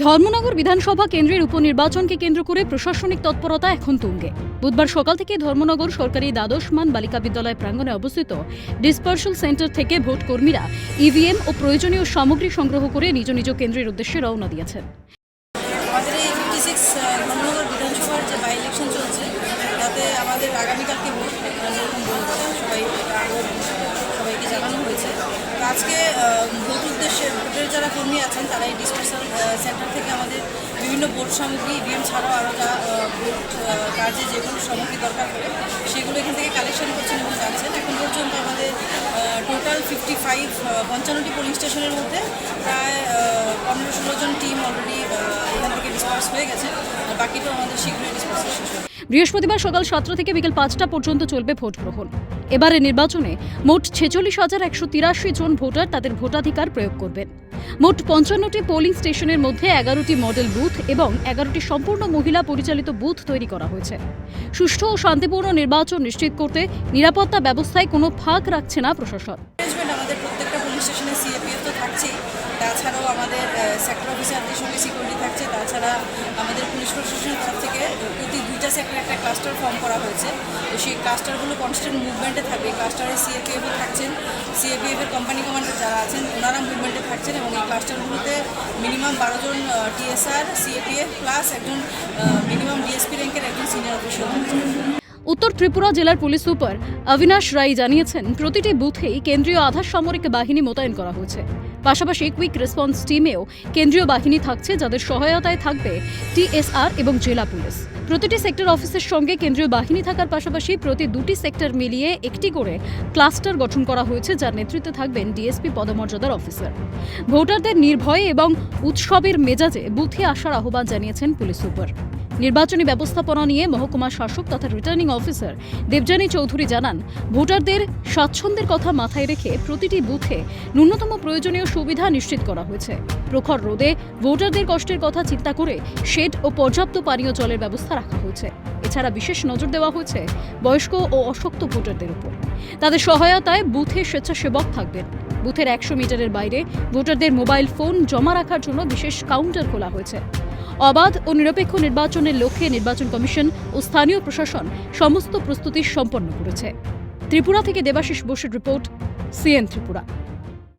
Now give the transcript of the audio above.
ধর্মনগর বিধানসভা কেন্দ্রের উপনির্বাচনকে কেন্দ্র করে প্রশাসনিক তৎপরতা এখন তুঙ্গে। বুধবার সকাল থেকে ধর্মনগর সরকারি দ্বাদশ মান বালিকা বিদ্যালয় প্রাঙ্গণে অবস্থিত ডিসপার্সাল সেন্টার থেকে ভোট কর্মীরা ইভিএম ও প্রয়োজনীয় সামগ্রী সংগ্রহ করে নিজ নিজ কেন্দ্রের উদ্দেশ্যে রওনা দিয়েছেন। আমাদের এই 56 ধর্মনগর বিধানসভার যে বাই ইলেকশন চলছে তাতে আমাদের আগামীকালকে ভোট যেরকম সবাইকে জানানো হয়েছে। আজকে ভোট উদ্দেশ্যে ভোটের যারা কর্মী আছেন তারা এই ডিসপার্সাল সেন্টার থেকে আমাদের বিভিন্ন ভোট সামগ্রী ইভিএম ছাড়াও আরও যা ভোট কাজে যেগুলো সামগ্রী দরকার পড়ে সেগুলো এখান থেকে কালেকশন করছেন এবং জানছেন। এখন পর্যন্ত আমাদের টোটাল 55টি পোলিং স্টেশনের মধ্যে প্রায় 15-16 জন টিম অলরেডি এখান থেকে ডিসপার্স হয়ে গেছে, আর বাকিটাও আমাদের শীঘ্রই ডিসপার্স শেষ হবে। বৃহস্পতিবার সকাল 7টা থেকে বিকেল 5টা পর্যন্ত চলবে ভোট গ্রহণ। এবারে নির্বাচনে মোট 46,183 জন ভোটার তাদের ভোটাধিকার প্রয়োগ করবেন। মোট 55টি পোলিং স্টেশনের মধ্যে 11টি মডেল বুথ এবং 11টি সম্পূর্ণ মহিলা পরিচালিত বুথ তৈরি করা হয়েছে। সুষ্ঠু ও শান্তিপূর্ণ নির্বাচন নিশ্চিত করতে নিরাপত্তা ব্যবস্থায় কোনো ফাঁক রাখছে না প্রশাসন। আমাদের প্রত্যেকটা পুলিশ স্টেশনে সিএপিএফ তো থাকছেই, তাছাড়াও আমাদের সেক্টর অফিসারদের সঙ্গে সিকিউরিটি থাকছে। তাছাড়া আমাদের পুলিশ প্রশাসনের তরফ থেকে প্রতি 2টা সেক্টরে একটা ক্লাস্টার ফর্ম করা হয়েছে। তো সেই ক্লাস্টারগুলো কনস্ট্যান্ট মুভমেন্টে থাকবে। ক্লাস্টারে সিএপিএফও থাকছেন, সিএপিএফের কোম্পানি কমান্ডার যারা আছেন ওনারা মুভমেন্টে থাকছেন এবং এই ক্লাস্টারগুলোতে মিনিমাম 12 জন টিএসআর, সিএপিএফ প্লাস একজন মিনিমাম ডিএসপি র্যাঙ্কের একজন সিনিয়র অফিসার থাকছেন। উত্তর ত্রিপুরা জেলার পুলিশ সুপার অবিনাশ রায় জানিয়েছেন, প্রতিটি বুথেই কেন্দ্রীয় আধা সামরিক বাহিনী মোতায়েন করা হয়েছে। পাশাপাশি কুইক রেসপন্স টিমেও কেন্দ্রীয় বাহিনী থাকছে, যাদের সহায়তায় থাকবে টিএসআর এবং জেলা পুলিশ। প্রতিটি সেক্টর অফিসের সঙ্গে কেন্দ্রীয় বাহিনী থাকার পাশাপাশি প্রতি 2টি সেক্টর মিলিয়ে একটি করে ক্লাস্টার গঠন করা হয়েছে, যার নেতৃত্বে থাকবেন ডিএসপি পদমর্যাদার অফিসার। ভোটারদের নির্ভয়ে এবং উৎসবের মেজাজে বুথে আসার আহ্বান জানিয়েছেন পুলিশ সুপার। নির্বাচনী ব্যবস্থাপনা নিয়ে মহকুমা শাসক তথা রিটার্নিং অফিসার দেবযানী চৌধুরী জানান, ভোটারদের স্বাচ্ছন্দ্যের কথা মাথায় রেখে প্রতিটি বুথে ন্যূনতম প্রয়োজনীয় সুবিধা নিশ্চিত করা হয়েছে। প্রখর রোদে ভোটারদের কষ্টের কথা চিন্তা করে শেড ও পর্যাপ্ত পানীয় জলের ব্যবস্থা রাখা হয়েছে। এছাড়া বিশেষ নজর দেওয়া হয়েছে বয়স্ক ও অশক্ত ভোটারদের উপর। তাদের সহায়তায় বুথে স্বেচ্ছাসেবক থাকবেন। বুথের 100 মিটারের বাইরে ভোটারদের মোবাইল ফোন জমা রাখার জন্য বিশেষ কাউন্টার খোলা হয়েছে। অবাধ ও নিরপেক্ষ নির্বাচনের লক্ষ্যে নির্বাচন কমিশন ও স্থানীয় প্রশাসন সমস্ত প্রস্তুতি সম্পন্ন করেছে। ত্রিপুরা থেকে দেবাশিস বসুর রিপোর্ট, সিএন ত্রিপুরা।